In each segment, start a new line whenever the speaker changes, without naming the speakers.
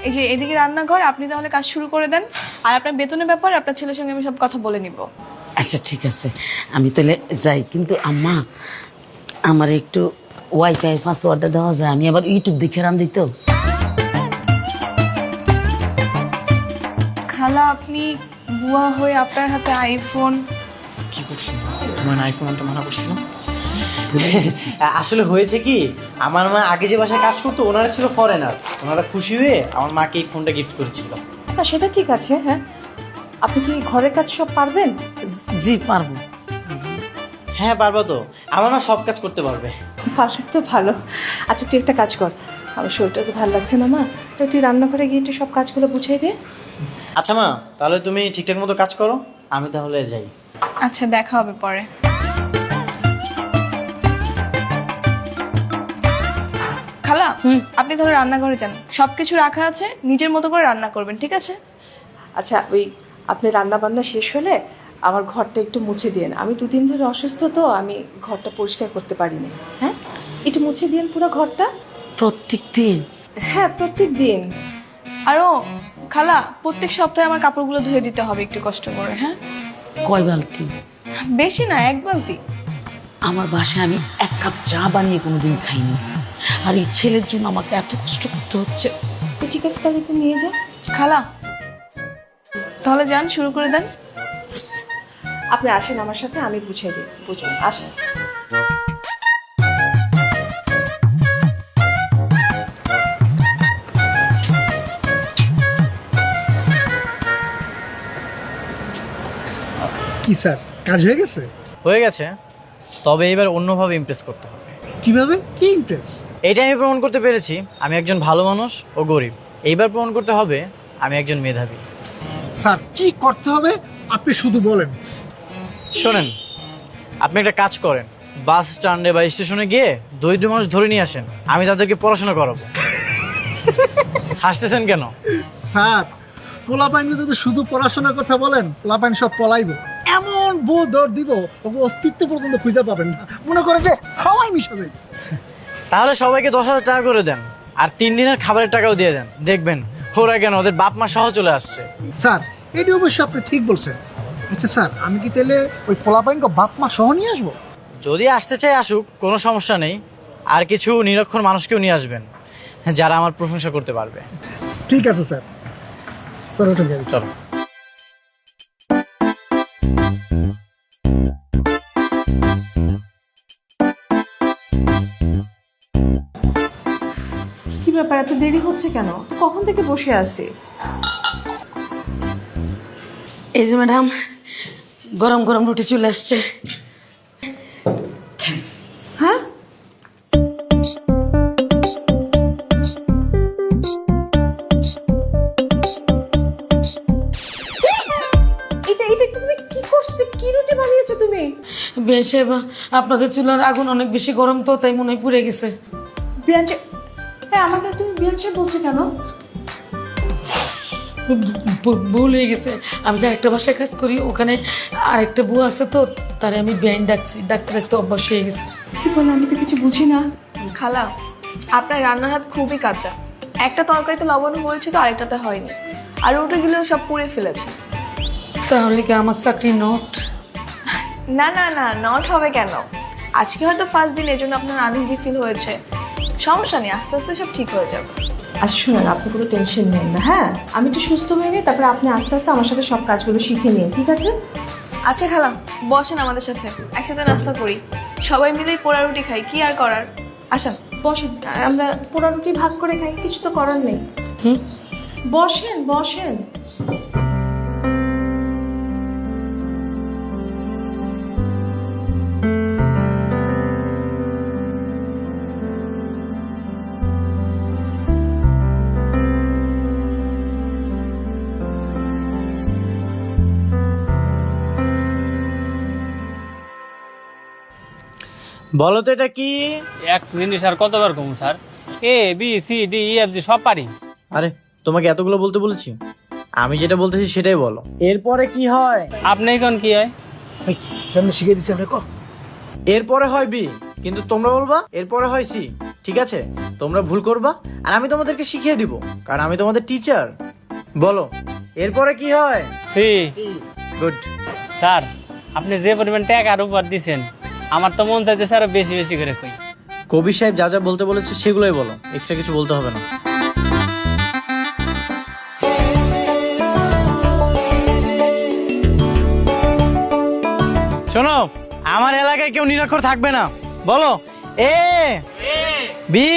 এই যে এদিকে রান্নাঘর, আপনি তাহলে কাজ শুরু করে দেন। আর আপনার বেতনের ব্যাপারে আপনার ছেলের সঙ্গে আমি সব কথা বলে নিব।
আচ্ছা ঠিক আছে, আমি তাহলে যাই। কিন্তু আম্মা, আমার একটু ওয়াইফাই পাসওয়ার্ডটা দেওয়া যায়? আমি আবার ইউটিউব দেখে রান্ধি তো।
খালা, আপনি বুয়া হয়ে আপনার হাতে আইফোন।
কি করছো? তোমার আইফোন আনতে মানা করছিলাম। আসলে হয়েছে কি, আমার মা আগে যে বাসায় কাজ করতো ওনারা ছিল ফরেনার। ওনারা খুশি হয়ে আমার মাকে এই ফোনটা গিফট করেছিল।
না সেটা ঠিক আছে, হ্যাঁ। আপনি কি ঘরের কাজ সব পারবেন?
জি পারবো।
হ্যাঁ পারবো তো, আমার মা সব কাজ করতে পারবে।
পারলে তো ভালো। আচ্ছা তুই একটা কাজ কর, আমার শরীরটা তো ভালো লাগছে না মা, তো তুই রান্নাঘরে গিয়ে একটু সব কাজগুলো বুঝাই দে।
আচ্ছা মা, তাহলে তুমি ঠিকঠাক মতো কাজ করো, আমি তাহলে যাই।
আচ্ছা, দেখা হবে পরে। খালা, আপনি তাহলে রান্নাঘরে যান, সবকিছু রাখা আছে, নিজের মতো করে রান্না করবেন, ঠিক আছে?
আচ্ছা ওই আপনি রান্না বান্না শেষ হলে আমার ঘরটা একটু মুছে দিন। আমি দুদিন ধরে অসুস্থ, তো আমি ঘরটা পরিষ্কার করতে পারিনি। হ্যাঁ, একটু মুছে দিন পুরো ঘরটা।
প্রত্যেক দিন?
হ্যাঁ প্রত্যেক দিন।
আরও খালা, প্রত্যেক সপ্তাহে আমার কাপড়গুলো ধুয়ে দিতে হবে একটু কষ্ট করে। হ্যাঁ,
কয় বালতি?
বেশি না, 1 বালতি।
আমার বাসায় আমি 1 কাপ চা বানিয়ে কোনোদিন খাইনি, আর এই ছেলের জন্য আমাকে এত কষ্ট করতে হচ্ছে।
তো ঠিক আছে, তাহলে তো নিয়ে যা।
খালা, তাহলে যান, শুরু করে দেন।
আপনি আসেন আমার সাথে, আমি বুঝাই দিই। বুঝুন, আসেন।
কি স্যার, কাজ হয়ে গেছে?
হয়ে গেছে, তবে এবার অন্যভাবে ইমপ্রেস করতে হবে।
কিভাবে? কি ইমপ্রেস?
এইটা আমি প্রমাণ করতে পেরেছি আমি একজন ভালো মানুষ ও গরিব। এইবার প্রমাণ করতে হবে আমি একজন মেধাবী।
স্যার কি করতে হবে আপনি শুধু বলেন।
শোনেন, আপনি একটা কাজ করেন, বাস স্ট্যান্ডে বা স্টেশনে গিয়ে দরিদ্র মানুষ ধরে নিয়ে আসেন, আমি তাদেরকে পড়াশোনা করাবো। হাসতেছেন কেন?
স্যার, পোলাপাইন যদি শুধু পড়াশোনার কথা বলেন, পোলাপাইন সব পলাইব। এমন বউ দর দিব ওকে অস্তিত্ব পর্যন্ত খুঁজে পাবেন না, মনে করে যে খাওয়াই মিশা যায়।
তাহলে সবাইকে 10,000 টাকা করে দেন, আর 3 দিনের খাবারের টাকাও দিয়ে দেন, দেখবেন ওরা কেন ওদের বাপ মা সহ চলে আসছে।
স্যার এটি অবশ্য আপনি ঠিক বলছেন। আচ্ছা স্যার, আমি কি তাহলে ওই পোলাপাইনকে বাপ মা সহ নিয়ে আসবো?
যদি আসতে চাই আসুক, কোনো সমস্যা নেই। আর কিছু নিরক্ষর মানুষকেও নিয়ে আসবেন যারা আমার প্রশংসা করতে পারবে।
ঠিক আছে স্যার। স্যার ওঠেন গাড়ি।
চলো।
কি ব্যাপার, এত দেরি হচ্ছে কেন? কখন থেকে বসে আছি।
এই যে ম্যাডাম, গরম গরম রুটি চলে আসছে।
হ্যাঁ, এটা এটা তুমি কি করছো? কি রুটি বানিয়েছো তুমি?
বেশ, আপনাদের চুলার আগুন অনেক বেশি গরম, তো তাই মনে হয় পুড়ে গেছে।
বিয়াঞ্চে, হ্যাঁ আমাকে তুমি বিয়াঞ্চে বলছো কেন?
ভুল হয়ে গেছে। আমি যে একটা বাসায় কাজ করি, ওখানে আরেকটা বউ আছে, তো তারে আমি বেআইন ডাকছি, ডাকতে ডাকতে অভ্যাস হয়ে গেছে।
কি বলে, আমি তো কিছু বুঝি না।
খালা, আপনার রান্নার হাত খুবই কাঁচা। একটা তরকারিতে লবণ হয়েছে তো আরেকটাতে হয়নি, আর রুটিগুলো সব পুড়ে ফেলেছে।
তাহলে কি আমার চাকরি নট?
না না না, নট হবে কেন? আজকে হয়তো ফার্স্ট দিন, এজন্য আপনার আনইজি ফিল হয়েছে। সমস্যা নেই, আস্তে আস্তে সব ঠিক হয়ে যাবে।
আচ্ছা শুনুন, আপনি কোনো টেনশন নেন না। হ্যাঁ, আমি একটু সুস্থ হয়ে নিই, তারপরে আপনি আস্তে আস্তে আমার সাথে সব কাজগুলো শিখে নিন, ঠিক আছে?
আচ্ছা খালা, বসেন আমাদের সাথে, একসাথে নাস্তা করি, সবাই মিলেই পোড়া রুটি খাই, কি আর করার। আসেন
বসেন, আমরা পোড়া রুটি ভাগ করে খাই, কিছু তো করার নেই। বসেন বসেন।
বলো তো এটা কি?
এক জিনিস আর কতবার কমু sir? A B C D E F G সব পারি।
আরে তোমাকে এতগুলো বলতে বলেছি? আমি যেটা বলতেছি সেটাই বলো। এরপরে কি হয়?
আপনি কোন কি হয়?
সামনে শিখে দিচ্ছি আমরা।
এরপরে হয় বি, কিন্তু তোমরা বলবা এরপরে হয় সি। ঠিক আছে? তোমরা ভুল করবা আর আমি তোমাদেরকে শিখিয়ে দিব, কারণ আমি তোমাদের টিচার। বলো এরপরে কি হয়?
সি।
গুড।
স্যার আপনি যে পরিমাণ টাকার উপর দিছেন, আমার তো মন চাইতে স্যার বেশি বেশি করে কই।
কবির সাহেব যা যা বলতে বলেছে সেগুলোই বলো, এক্সট্রা কিছু বলতে হবে না। শোনো, আমার এলাকায় কেউ নিরক্ষর থাকবে না। বলো এ বি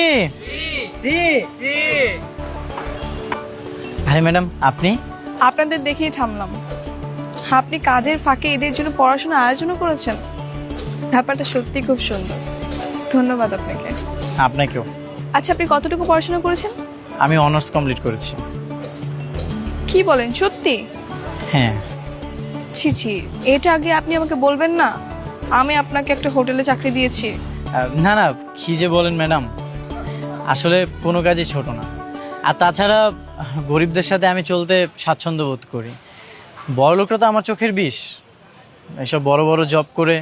সি। আরে ম্যাডাম আপনি?
আপনাদের দেখেই থামলাম। আপনি কাজের ফাঁকে এদের জন্য পড়াশোনা আয়োজনও করেছেন, ব্যাপারটা সত্যি খুব সুন্দর। ধন্যবাদ আপনাকে।
আপনাকেও।
আচ্ছা, আপনি কতটুকু পড়াশোনা করেছেন?
আমি অনার্স কমপ্লিট করেছি।
কি বলেন, সত্যি?
হ্যাঁ।
ছি ছি, এটা আগে আপনি আমাকে বলবেন না? আমি আপনাকে একটা হোটেলে চাকরি দিয়েছি।
না না, কি যে বলেন ম্যাডাম, আসলে কোনো কাজই ছোট না। আর তাছাড়া গরিবদের সাথে আমি চলতে স্বাচ্ছন্দ্য বোধ করি। বড় লোকরা তো আমার চোখের বিষ। এসব বড় বড় জব করে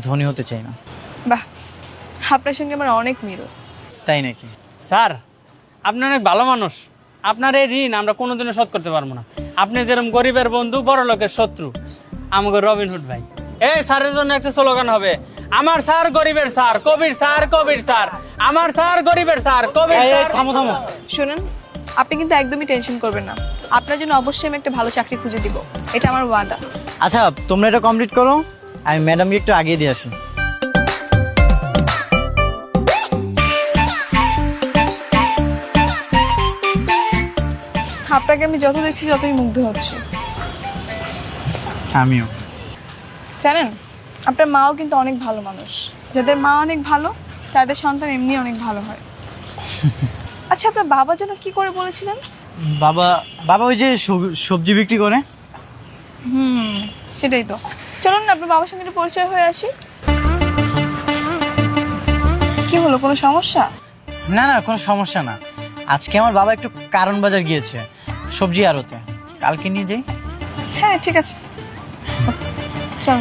ধনী হতে চাই না।
বাহ, আপনার সঙ্গে আমার অনেক মিল।
তাই নাকি?
স্যার আপনি অনেক ভালো মানুষ। আপনার এই ঋণ আমরা কোনোদিনও শোধ করতে পারবো না। আপনি যেরকম গরিবের বন্ধু, বড় লোকের শত্রু, আমাকে রবিনহুড ভাই। এই স্যারের জন্য একটা স্লোগান হবে, আমার স্যার গরিবের স্যার, কবির স্যার, কবির স্যার, আমার স্যার গরিবের স্যার, কবির স্যার। থামো থামো।
শুনুন, আপনি কিন্তু একদমই টেনশন করবেন না। আপনার জন্য অবশ্যই আমি একটা ভালো চাকরি খুঁজে দিব, এটা আমার ওয়াদা।
আচ্ছা, তোমরা এটা কমপ্লিট করো, আমি ম্যাডামকে একটু আগিয়ে দিয়ে আসি।
আপনাকে আমি যত দেখছি যতই মুগ্ধ হচ্ছে।
আমিও।
জানেন, আপনার মাও কিন্তু অনেক ভালো মানুষ। যাদের মা অনেক ভালো তাদের সন্তান এমনি অনেক ভালো হয়। আচ্ছা, আপনার বাবা যেন কি করে বলেছিলেন?
বাবা বাবা ওই যে সবজি বিক্রি করে।
সেটাই তো। চলুন না আপনার বাবার সঙ্গে একটু পরিচয় হয়ে আসি। কি হলো, কোনো সমস্যা?
না না, কোনো সমস্যা না। আজকে আমার বাবা একটু কারণ বাজার গিয়েছে সবজি আড়তে, কালকে নিয়ে যাই।
হ্যাঁ ঠিক আছে, চল।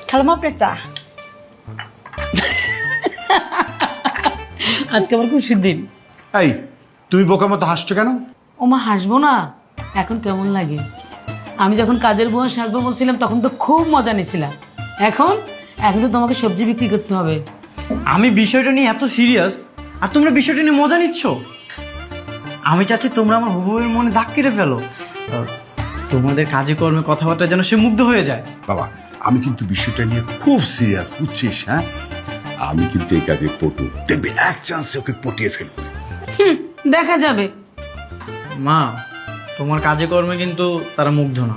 খালাম আপনার চা। আজকে আমার খুশির দিন।
এই তুমি বোকার মতো হাসছো কেন?
ওমা হাসবো না? এখন কেমন লাগে? আমি যখন কাজের বুয়া সাজবো বলছিলাম তখন তো খুব মজা নিয়েছিলাম। এখন এখন তো তোমাকে সবজি বিক্রি করতে হবে।
আমি বিষয়টা নিয়ে এত সিরিয়াস আর তোমরা বিষয়টা নিয়ে মজা নিচ্ছ। আমি চাচ্ছি তোমরা আমার হুবুবের মনে দাগ কেটে ফেলো। তোমাদের কাজে কর্মে কথাবার্তা যেন সে মুগ্ধ হয়ে যায়।
বাবা, আমি কিন্তু বিষয়টা নিয়ে খুব সিরিয়াস, বুঝছিস? হ্যাঁ, আমি কিন্তু এই কাজে পটু। দেখবে এক চান্সে ওকে পটিয়ে ফেলবো।
দেখা যাবে।
মা, তোমার কাজে কর্মে কিন্তু তারা মুগ্ধ না,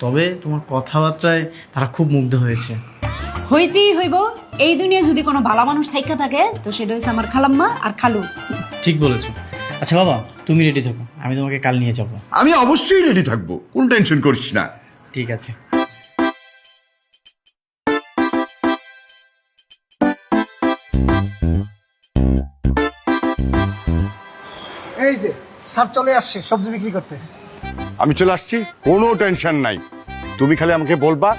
তবে তোমার কথাবার্তায় তারা খুব মুগ্ধ হয়েছে।
হইতেই হইব। এই দুনিয়া যদি কোনো ভালো মানুষ থাইকা থাকে তো সেটা হচ্ছে আমার খালাম্মা আর খালু।
ঠিক বলেছো। আচ্ছা বাবা, তুমি রেডি থাকো, আমি তোমাকে কাল নিয়ে যাবো।
আমি অবশ্যই রেডি থাকবো, কোন টেনশন করিস না।
ঠিক আছে।
এই যে স্যার চলে আসছে সবজি বিক্রি করতে।
আমি চলে আসছি, কোনো টেনশন নাই। তুমি খালি আমাকে বলবা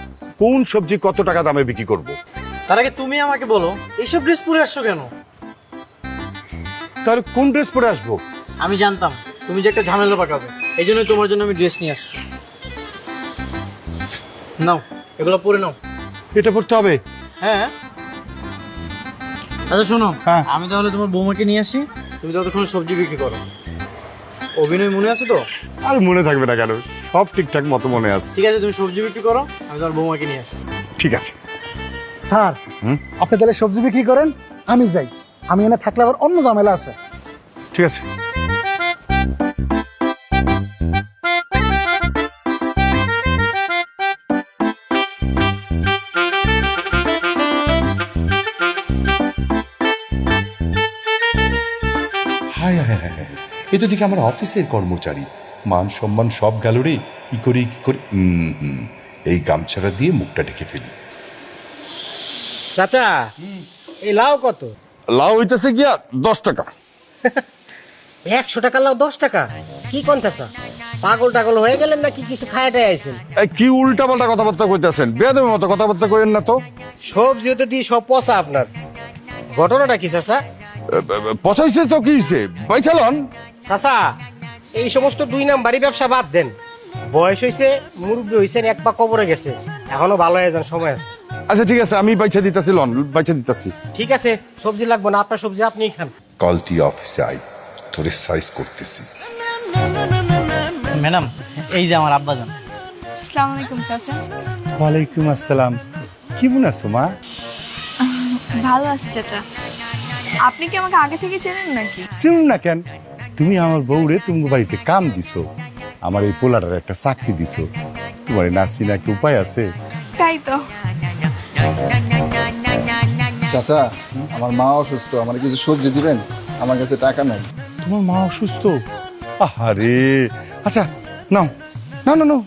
কোন সবজি কত টাকা দামে বিক্রি করব।
তার আগে তুমি আমাকে বলো, এইসব ড্রেস পরে আসছো কেন?
তাহলে কোন ড্রেস পরে আসবো?
আমি জানতাম তুমি যে একটা ঝামেলা পাকাবে, এই জন্যই তোমার জন্য আমি ড্রেস নিয়ে আসছি। নাও, এগুলো পরে নাও।
এটা পড়তে হবে?
হ্যাঁ। আচ্ছা শোনো,
হ্যাঁ।
আমি তাহলে তোমার বৌমাকে নিয়ে আসি, তুমি ততক্ষণ সবজি বিক্রি করো। অভিনয় মনে আছে তো?
আর মনে থাকবে না কেন, সব ঠিকঠাক মতো মনে আছে।
ঠিক আছে, তুমি সবজি বিক্রি করো, আমি তোমার বৌমাকে নিয়ে আসি।
ঠিক আছে।
স্যার, আপনি তাহলে সবজি বিক্রি করেন, আমি যাই। আমি এনে থাকলে আবার অন্য ঝামেলা আছে।
ঠিক আছে।
হায় হায় হায় হায়, এ তো দেখি আমার অফিসের কর্মচারী। মান সম্মান সব গেল রে। কি করি এই গামছাটা দিয়ে মুখটা ঢেকে ফেলি।
চাচা, এই লাউ কত?
লাউ হইতেছে গিয়া 10 টাকা।
100 টাকা লাউ 10 টাকা? কি কোন চাচা? পাগল টাগল হয়ে গেলেন নাকি কিছু খায়াটাই আইছেন?
কি উল্টা পাল্টা কথাবার্তা কইতেছেন? বেয়াদবের মতো কথাবার্তা কইেন না তো।
সবজি হতে দিয়ে সব পচা আপনার। ঘটনাটা কি চাচা?
পচাইছে তো কি হইছে? বাইচালন
চাচা, এই সমস্ত 2 নাম্বারি ব্যবসা বাদ দেন। বয়স হইছে, মুরব্বী হইছেন, এক পা কবরে গেছে, এখনো ভালো হয়ে যান, সময় আছে।
আচ্ছা ঠিক আছে, আমি বাইচা দিতাছি, লন বাইচা দিতাছি।
ঠিক আছে, সবজি লাগবে না, আপনার সবজি আপনিই খান।
কাল তুই অফিসে আই, তোরে সাইজ করতেছি।
ম্যাডাম, এই যে আমার আব্বাজান।
আসসালামু আলাইকুম চাচা।
ওয়ালাইকুম আসসালাম। কেমন আছো মা?
ভালো আছি চাচা। আপনি কি আমাকে আগে থেকে চেনেন নাকি?
চিনুন না কেন? তুমি আমার বউরে তুমি বাড়িতে কাম দিছো, আমার এই পোলাটার একটা চাকরি দিছো, তোমার না চিনা কি উপায় আছে?
তাই তো।
চাচা, আমার মা অসুস্থ, আমার কিছু সবজি দিবেন? আমার কাছে টাকা নাই।
তোমার মা অসুস্থ? আহারে, আচ্ছা নাও নাও নাও,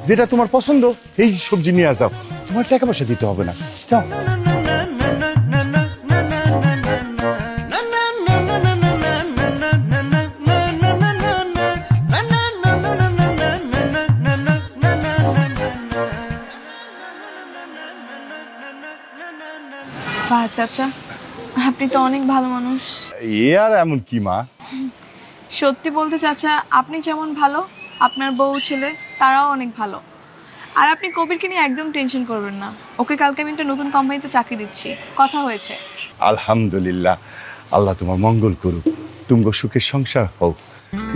যেটা তোমার পছন্দ এই সবজি নিয়ে যাও, তোমার টাকা পয়সা দিতে হবে না, যাও।
বাহ চাচা, আপনি তো অনেক ভালো মানুষ।
এ আর এমন কি মা?
সত্যি বলতে চাচা, আপনি যেমন ভালো, আপনার বউ ছেলে তারাও অনেক ভালো। আর আপনি কবিরকে নিয়ে একদম টেনশন করবেন না, ওকে কালকে আমি একটা নতুন কোম্পানিতে চাকরি দিচ্ছি, কথা হয়েছে।
আলহামদুলিল্লাহ, আল্লাহ তোমার মঙ্গল করুক, তুমি সুখের সংসার হোক,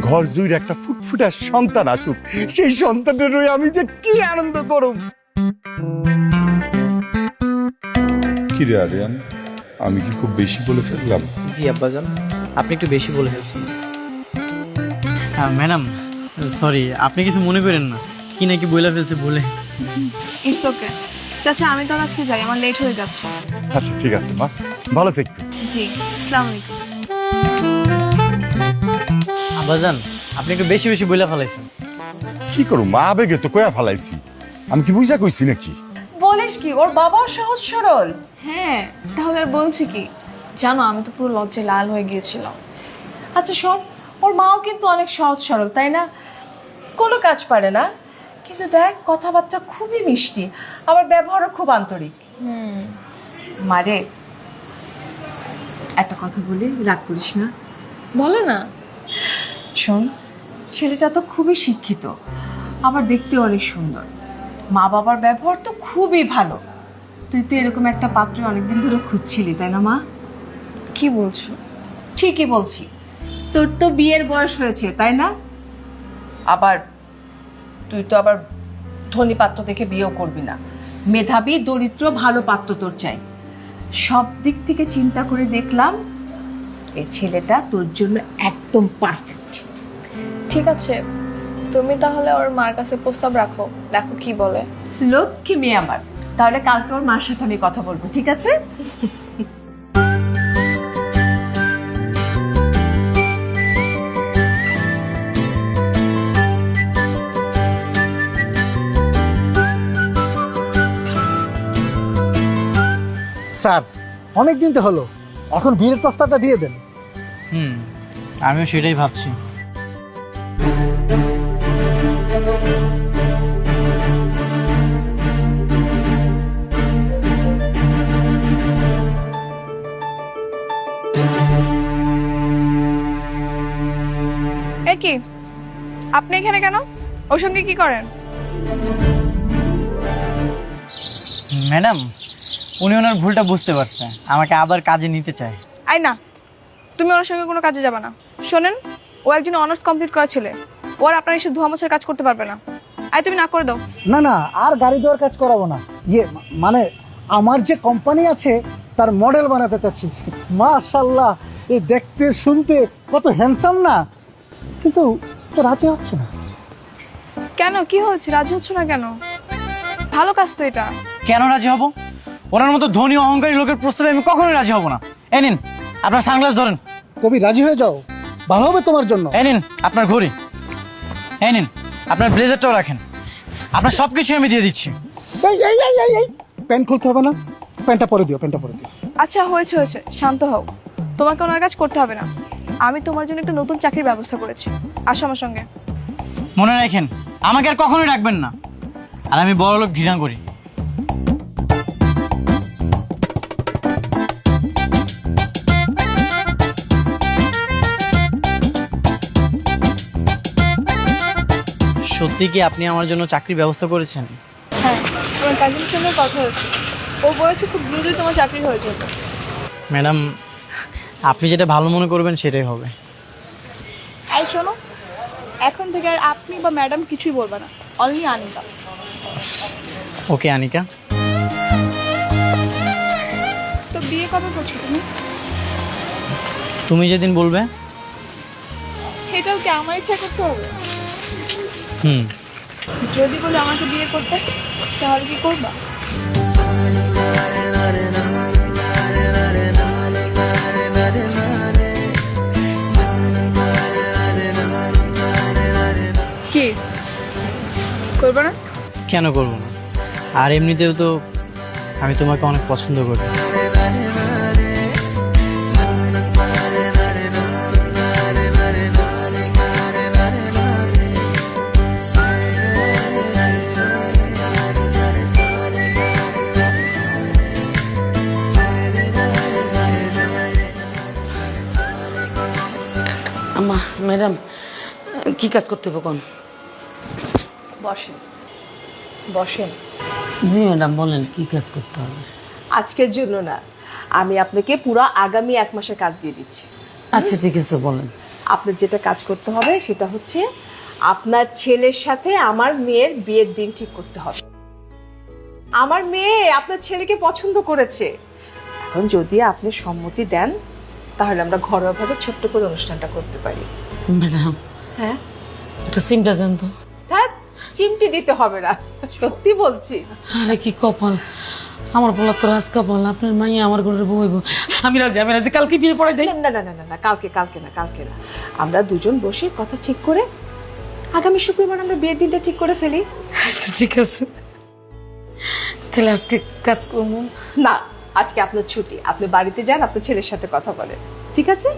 ঘর জুড়ে একটা ফুটফুটা সন্তান আসুক, সেই সন্তানের রয়ে আমি যে কি আনন্দ করব।
কি রে আরিয়ান, আমি কি খুব বেশি বলে ফেললাম?
জি আব্বাজান, আপনি একটু বেশি বলে ফেলছেন। হ্যাঁ ম্যাডাম, সরি, আপনি কিছু মনে করেন না, কি নাকি বলে ফেলছে বলে।
ইটস ওকে চাচা, আমি তো আজকে যাই, আমার লেট হয়ে যাচ্ছে।
আচ্ছা ঠিক আছে মা, ভালো থেকো।
জি, আসসালামু আলাইকুম।
আব্বাজান, আপনি একটু বেশি বেশি বলে ফেলাইছেন।
কি করু মা, আবেগে তো কয়া ফালাইছি, আমি কি বুঝা কইছি নাকি?
বলিস কি, ওর বাবাও সহজ সরল।
হ্যাঁ, তাহলে আর বলছি কি? জানো, আমি তো পুরো লজ্জায় লাল হয়ে গিয়েছিলাম।
আচ্ছা শোন, ওর মাও কিন্তু অনেক সহজ সরল, তাই না? কোনো কাজ পারে না, কিন্তু দেখ কথাবার্তা খুবই মিষ্টি, আবার ব্যবহারও খুব আন্তরিক। মারে, একটা কথা বলি, রাগ করিস না।
বলো না।
শোন, ছেলেটা তো খুবই শিক্ষিত, আবার দেখতে অনেক সুন্দর, মা বাবার ব্যবহার তো খুবই ভালো। তুই তো এরকম একটা পাত্র অনেকদিন ধরে খুঁজছিলি, তাই না মা?
কি বলছো?
ঠিকই বলছি, তোর তো বিয়ের বয়স হয়েছে, তাই না? আবার তুই তো আবার ধনী পাত্র দেখে বিয়েও করবি না, মেধাবী দরিদ্র ভালো পাত্র তোর চাই। সব দিক থেকে চিন্তা করে দেখলাম এই ছেলেটা তোর জন্য একদম পারফেক্ট।
ঠিক আছে, তুমি তাহলে ওর মার কাছে প্রস্তাব রাখো, দেখো কি বলে।
লক্ষ্মী মেয়ে আমার, তাহলে কালকে ওর মার সাথে আমি কথা বলবো, ঠিক আছে?
স্যার, অনেক দিন তো হলো, এখন বিয়ের প্রস্তাবটা দিয়ে দেন।
আমিও সেটাই ভাবছি।
এ কি, আপনি এখানে কেন? ওর সঙ্গে কি করেন?
ম্যাডাম, উনি ওনার ভুলটা বুঝতে পারছে, আমাকে আবার কাজে নিতে চায়।
আই না, তুমি ওর সঙ্গে কোনো কাজে যাবে না। শোনেন, ও একজন অনার্স কমপ্লিট করা ছেলে, ও আর আপনার এসব ধোয়া মোছার কাজ করতে পারবে না। আই, তুমি না করে দাও।
না না, আর গাড়ি দেওয়ার কাজ করাবো না। মানে আমার যে কোম্পানি আছে তার মডেল বানাতে চাচ্ছি। মাশাআল্লাহ, এই দেখতে শুনতে কত হ্যান্ডসাম না, কিন্তু তো রাজি হচ্ছে না।
কেন, কি হয়েছে? রাজি হচ্ছে না কেন? ভালো কাজ তো এটা।
কেন রাজি হব? ওনার মতো ধনী অহংকারী লোকের প্রস্তাবে আমি কখনোই রাজি হব না। এই নিন আপনার সানগ্লাস ধরেন।
কবি, রাজি হয়ে যাও, ভালো হবে তোমার জন্য।
এই নিন আপনার ঘড়ি, এই নিন আপনার ব্লেজারটাও রাখেন, আপনার সবকিছু আমি দিয়ে দিচ্ছি।
এই প্যান্ট খুলতে হবে না, প্যান্টটা পরে দিও, প্যান্টটা পরে দিও।
আচ্ছা হয়েছে হয়েছে, শান্ত হও। তোমাকে ওনার কাজ করতে হবে না, আমি তোমার জন্য একটা নতুন চাকরির ব্যবস্থা করেছি। আসো আমার সঙ্গে।
মনে রাখেন, আমাকে আর কখনোই রাখবেন না। আর আমি বড়লোক ঘৃণা করি। সত্যি কি আপনি আমার জন্য চাকরির ব্যবস্থা করেছেন?
হ্যাঁ, তোমার কাজিনের সঙ্গে কথা হয়েছে, ও বলেছে খুব দ্রুতই তোমার চাকরি হয়ে যাবে।
ম্যাডাম, আপনি যেটা ভালো মনে করবেন সেটাই হবে।
এই শোনো, এখন থেকে আর আপনি বা ম্যাডাম কিছুই বলবে না, অনলি আনিকা।
ওকে আনিকা।
তো বিয়ে কবে করছো তুমি?
তুমি যেদিন বলবে।
এটাও কি আমার ইচ্ছা করতে হবে?
হুম।
যদি বলে আমাকে বিয়ে করতে, তাহলে কি করবা? কি করবে না?
কেন করবো না? আর এমনিতেও তো আমি তোমাকে অনেক পছন্দ করি।
আম্মা, ম্যাডাম, কি কাজ করতে হবে কোন?
বসেন বসেন।
জি ম্যাডাম, বলেন কি কাজ করতে হবে?
আজকের জন্য না, আমি আপনাকে পুরো আগামী 1 মাসের কাজ দিয়ে দিচ্ছি।
আচ্ছা ঠিক আছে, বলেন।
আপনার যেটা কাজ করতে হবে সেটা হচ্ছে আপনার ছেলের সাথে আমার মেয়ের বিয়ের দিন ঠিক করতে হবে। আমার মেয়ে আপনার ছেলেকে পছন্দ করেছে। এখন যদি আপনি সম্মতি দেন তাহলে আমরা ঘরোয়াভাবে ছোট্ট করে অনুষ্ঠানটা করতে পারি।
ম্যাডাম,
হ্যাঁ,
একটা সিমটা দেন তো।
হ্যাঁ, চিমটি দিতে হবে না, সত্যি বলছি।
আরে কি কপাল, আমার পোলা তো রাজ কপাল, আপনার মাইয়া আমার ঘরের বউ হইব। আমি রাজি, কালকে বিয়ে পড়াই দেয়।
না না না না না, কালকে না, আমরা দুজন বসে কথা ঠিক করে আগামী শুক্রবার আমরা বিয়ের দিনটা ঠিক করে ফেলি।
আচ্ছা ঠিক আছে, তাহলে আজকে কাজ করবো
না, আজকে আপনার ছুটি, আপনি বাড়িতে যান, আপনার ছেলের সাথে কথা বলেন, ঠিক আছে?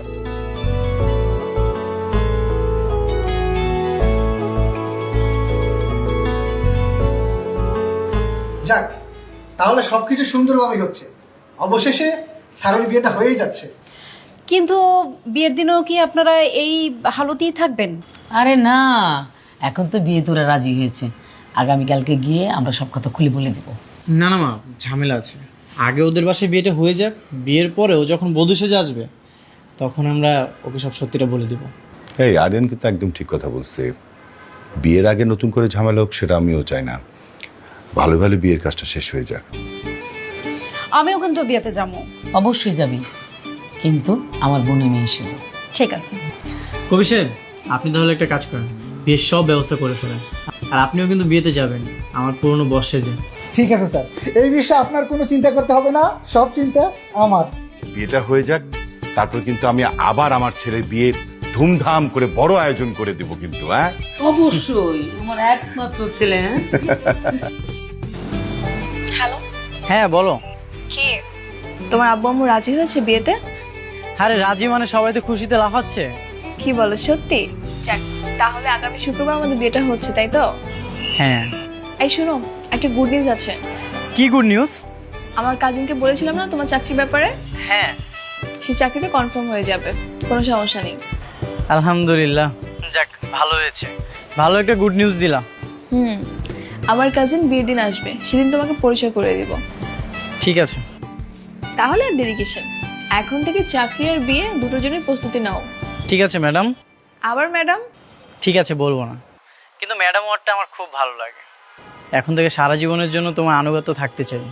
যাক, তাহলে সবকিছু সুন্দরভাবেই হচ্ছে। অবশেষে স্যারের বিয়েটা হয়েই যাচ্ছে।
কিন্তু বিয়ের দিনও কি আপনারা এই হালতেই থাকবেন?
আরে না, এখন তো বিয়ে তোরা রাজি হয়েছে, আগামীকালকে গিয়ে আমরা সব কথা খুলে বলে দেবো।
না না মা, ঝামেলা আছে। আগে ওদের বাসায় বিয়েটা হয়ে যাক, বিয়ের পরেও যখন বধূ সেজে আসবে তখন আমরা ওকে সব সত্যিটা বলে দেবো।
এই আরিয়ান কিন্তু একদম ঠিক কথা বলছে। বিয়ের আগে নতুন করে ঝামেলা হোক সেটা আমিও চাই না। ভালো ভালো বিয়ের কাজটা শেষ হয়ে যাক।
আমিও কিন্তু বিয়েতে যাবো।
অবশ্যই যাবি, কিন্তু আমার বোনের মেয়ে এসে যাবে।
ঠিক আছে।
কবি সাহেব, আপনি তাহলে একটা কাজ করেন, বিয়ের সব ব্যবস্থা করে ফেলেন। আর আপনিও কিন্তু বিয়েতে যাবেন আমার পুরনো বস সেজে।
ঠিক আছে স্যার, এই বিষয়ে আপনার কোনো চিন্তা করতে হবে না, সব চিন্তা আমার।
বিয়েটা হয়ে যাক, তারপর কিন্তু আমি আবার আমার ছেলের বিয়ে ধুমধাম করে বড় আয়োজন করে দেব কিন্তু। হ্যাঁ
অবশ্যই, আমার একমাত্র ছেলে।
হ্যালো,
হ্যাঁ বলো।
কি তোমার আব্বু আম্মু রাজি হয়েছে বিয়েতে?
আরে রাজি মানে সবাই তো খুশিতে লাফাচ্ছে।
কি বলো, সত্যি? যাক, তাহলে আগামী শুক্রবার আমাদের বিয়েটা হচ্ছে, তাই তো?
হ্যাঁ।
এই শোনো, একটা গুড নিউজ আছে।
কি গুড নিউজ?
আমার কাজিনকে বলেছিলাম না তোমার চাকরির ব্যাপারে?
হ্যাঁ।
সেই চাকরিটা কনফার্ম হয়ে যাবে, কোনো সমস্যা নেই।
আলহামদুলিল্লাহ, যাক ভালো হয়েছে, ভালো একটা গুড নিউজ দিলা।
আমার কাজিন বিয়ের দিন আসবে, সেদিন তোমাকে পরিচয় করে দিব।
ঠিক আছে।
তাহলে আর দেরি কিসের, এখন থেকে চাকরি আর বিয়ে দুটোর জন্যই প্রস্তুতি নাও।
ঠিক আছে ম্যাডাম।
আবার ম্যাডাম?
ঠিক আছে, বলবো না, কিন্তু ম্যাডাম ওয়ার্ডটা আমার খুব ভালো লাগে। এখন থেকে সারা জীবনের জন্য তোমার আনুগত্য থাকতে চাই।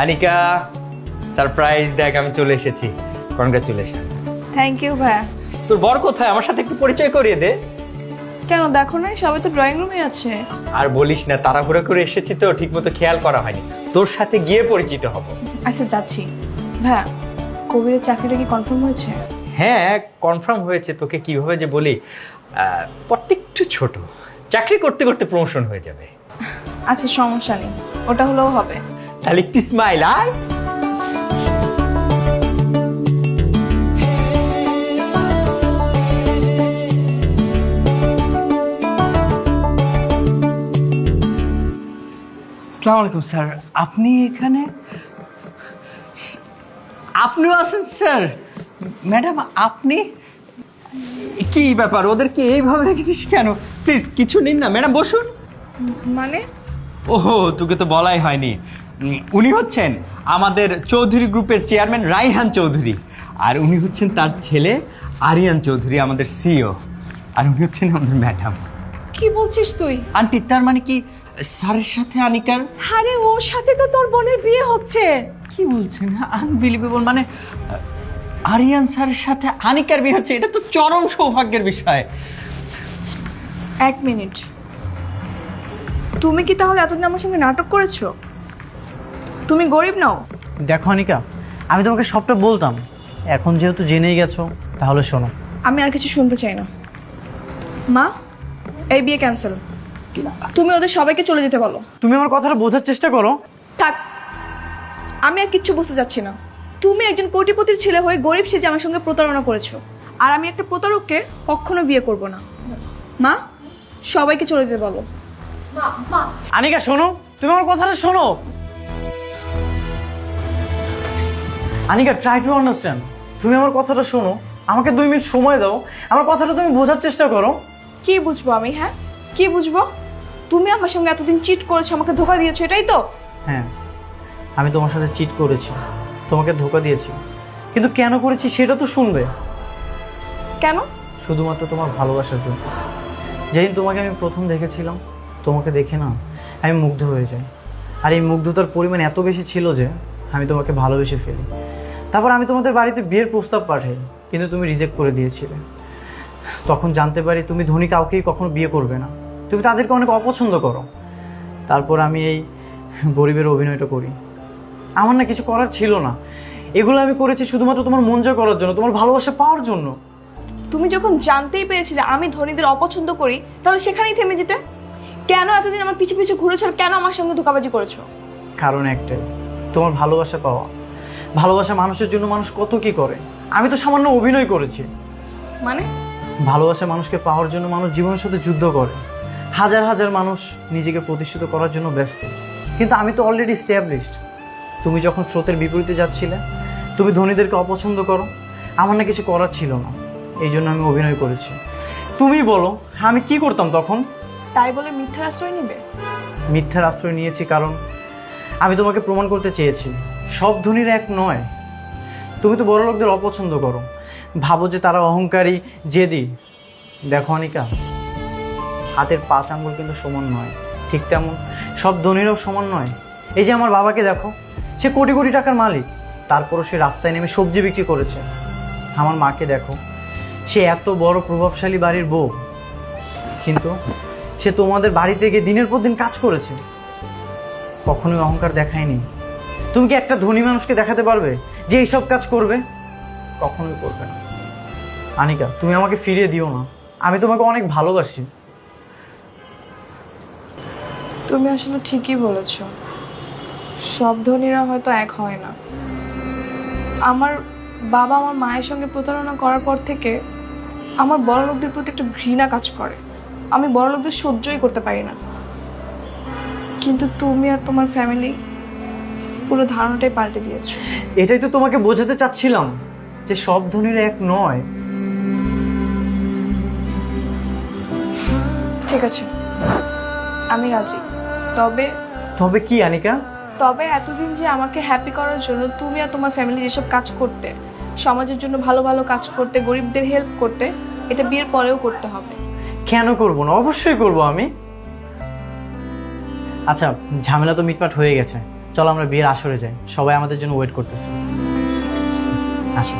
আনিকা, সারপ্রাইজ দেখ, আমি চলে এসেছি। কনগ্রাচুলেশন।
থ্যাংক ইউ ভাইয়া।
তোর বর কোথায়? আমার সাথে একটু পরিচয় করিয়ে দে।
কেন, দেখো না সবাই তো ড্রয়িং রুমে আছে।
আর বলিস না, তাড়াহুড়ো করে এসেছি তো, ঠিকমতো খেয়াল করা হয়নি। তোর সাথে গিয়ে পরিচিত হব।
আচ্ছা যাচ্ছি। ভাইয়া, কবিরের চাকরিটা কি কনফার্ম হয়েছে?
হ্যাঁ কনফার্ম হয়েছে, তোকে কিভাবে যে বলি, পদটা একটু ছোট, চাকরি করতে করতে প্রমোশন হয়ে যাবে।
আচ্ছা সমস্যা নেই, ওটা হলেও হবে।
তাহলে একটু স্মাইল আয়।
আসসালামু আলাইকুম স্যার, আপনি এখানে? আপনিও আছেন স্যার? ম্যাডাম আপনি কি ব্যাপার, ওদেরকে এইভাবে রেখেছিস কেন? প্লিজ কিছু নিন না। ম্যাডাম বসুন।
মানে
ওহো, তোকে তো বলাই হয়নি। উনি হচ্ছেন আমাদের চৌধুরী গ্রুপের চেয়ারম্যান রাইহান চৌধুরী, আর উনি হচ্ছেন তার ছেলে আরিয়ান চৌধুরী, আমাদের সিইও, আর উনি হচ্ছেন আমাদের ম্যাডাম।
কি বলছিস তুই?
আন্টি তার মানে কি স্যারের সাথে আনিকার?
আরে ওর সাথে তো তোর বোনের বিয়ে হচ্ছে।
কি বলছেন? আনবিলিভেবল। মানে আরিয়ান স্যারের সাথে আনিকার বিয়ে হচ্ছে? এটা তো চরম সৌভাগ্যের বিষয়।
এক মিনিট, তুমি কি তাহলে এতদিন আমার সঙ্গে নাটক করেছো? তুমি গরিব নাও?
দেখো অনিকা, আমি তোমাকে সবটা বলতাম, এখন যেহেতু জেনেই গেছো তাহলে শোনো।
আমি আর কিছু শুনতে চাই না। মা, এই বিয়ে ক্যান্সেল। তুমি ওদের সবাইকে চলে যেতে বলো।
তুমি আমার কথাটা বোঝার চেষ্টা করো।
থাক, আমি আর কিচ্ছু বুঝতে চাচ্ছি না। তুমি একজন কোটিপতির ছেলে হয়ে গরিব সেজে আমার সঙ্গে প্রতারণা করেছো, আর আমি একটা প্রতারককে কখনো বিয়ে করব না। মা, সবাইকে চলে যেতে বলো।
আনিকা শোনো, তুমি আমার কথাটা শোনো। Anika, try to understand. তুমি আমার কথাটা শোনো, আমাকে 2 মিনিট সময় দাও, আমার কথাটা তুমি বোঝার চেষ্টা করো।
কি বুঝবো আমি? হ্যাঁ, কি বুঝবো? তুমি আমার সঙ্গে এতদিন চিট করেছো, আমাকে ধোকা দিয়েছো, এটাই তো?
হ্যাঁ, আমি তোমার সাথে চিট করেছি, তোমাকে ধোকা দিয়েছি, কিন্তু কেন করেছি সেটা তো শুনবে।
কেন?
শুধুমাত্র তোমার ভালোবাসার জন্য। যেদিন তোমাকে আমি প্রথম দেখেছিলাম, তোমাকে দেখে না আমি মুগ্ধ হয়ে যাই, আর এই মুগ্ধতার পরিমাণ এত বেশি ছিল যে আমি তোমাকে ভালোবেসে ফেলি। তারপর আমি তোমাদের বাড়িতে বিয়ের প্রস্তাব পাঠাই, কিন্তু তুমি রিজেক্ট করে দিয়েছিলে। তখন জানতে পারি তুমি ধনী কাউকেই কখনো বিয়ে করবে না, তুমি তাদেরকে অনেক অপছন্দ করো। তারপর আমি এই গরিবের অভিনয়টা করি। আমার না কিছু করার ছিল না, এগুলো আমি করেছি শুধুমাত্র তোমার মন জয় করার জন্য, তোমার ভালোবাসা পাওয়ার জন্য।
তুমি যখন জানতেই পেরেছিলে আমি ধনীদের অপছন্দ করি, তাহলে সেখানেই থেমে যেতে। কেন এতদিন আমার পিছু পিছু ঘুরেছো, আর কেন আমার সঙ্গে ধোকাবাজি করেছো?
কারণ একটাই, তোমার ভালোবাসা পাওয়া। ভালোবাসা মানুষের জন্য মানুষ কত কি করে, আমি তো সামান্য অভিনয় করেছি।
মানে?
ভালোবাসা মানুষকে পাওয়ার জন্য মানুষ জীবনের সাথে যুদ্ধ করে, হাজার হাজার মানুষ নিজেকে প্রতিষ্ঠিত করার জন্য ব্যস্ত, কিন্তু আমি তো অলরেডি এস্টাবলিশড। তুমি যখন স্রোতের বিপরীতে যাচ্ছিলে, তুমি ধনীদেরকে অপছন্দ করো, আমার না কিছু করার ছিল না, এই জন্য আমি অভিনয় করেছি। তুমি বলো আমি কি করতাম তখন?
তাই বলে মিথ্যার আশ্রয় নিবে?
মিথ্যার আশ্রয় নিয়েছি কারণ আমি তোমাকে প্রমাণ করতে চেয়েছি সব ধনীর এক নয়। তুমি তো বড় লোকদের অপছন্দ করো, ভাবো যে তারা অহংকারী, জেদি। দেখো অনিকা, হাতের 5 আঙ্গুল কিন্তু সমান নয়, ঠিক তেমন সব ধনীরাও সমান নয়। এই যে আমার বাবাকে দেখো, সে কোটি কোটি টাকার মালিক, তারপরও সে রাস্তায় নেমে সবজি বিক্রি করেছে। আমার মাকে দেখো, সে এত বড় প্রভাবশালী বাড়ির বউ, কিন্তু সে তোমাদের বাড়িতে গিয়ে দিনের পর দিন কাজ করেছে, কখনোই অহংকার দেখায়নি। তুমি কি একটা ধনী মানুষকে দেখাতে পারবে যে এইসব কাজ করবে? কখনোই করবে না। আনিকা, তুমি আমাকে ফিরিয়ে দিও না, আমি তোমাকে অনেক ভালোবাসি।
তুমি আসলে ঠিকই বলেছো, সব ধনীরা হয়তো এক হয় না। আমার বাবা আমার মায়ের সঙ্গে প্রতারণা করার পর থেকে আমার বড় লোকদের প্রতি একটা ঘৃণা কাজ করে। আমি বড় লোকদের সহ্যই করতে পারি না, কিন্তু তুমি আর তোমার ফ্যামিলি পুরো ধারণাটাই পাল্টে দিয়েছো।
এটাই তো তোমাকে বোঝাতে চাচ্ছিলাম যে সব ধনীরা এক নয়।
ঠিক আছে, আমি রাজি। তবে
তবে কি আনিকা?
তবে এতদিন যে আমাকে হ্যাপি করার জন্য তুমি আর তোমার ফ্যামিলি যেসব কাজ করতে, সমাজের জন্য ভালো ভালো কাজ করতে, গরিবদের হেল্প করতে, এটা বিয়ের পরেও করতে হবে।
কেন করবো না? অবশ্যই করবো আমি। আচ্ছা, ঝামেলা তো মিটমাট হয়ে গেছে, চলো আমরা বিয়ের আসরে যাই, সবাই আমাদের জন্য ওয়েট করতেছে। আসো।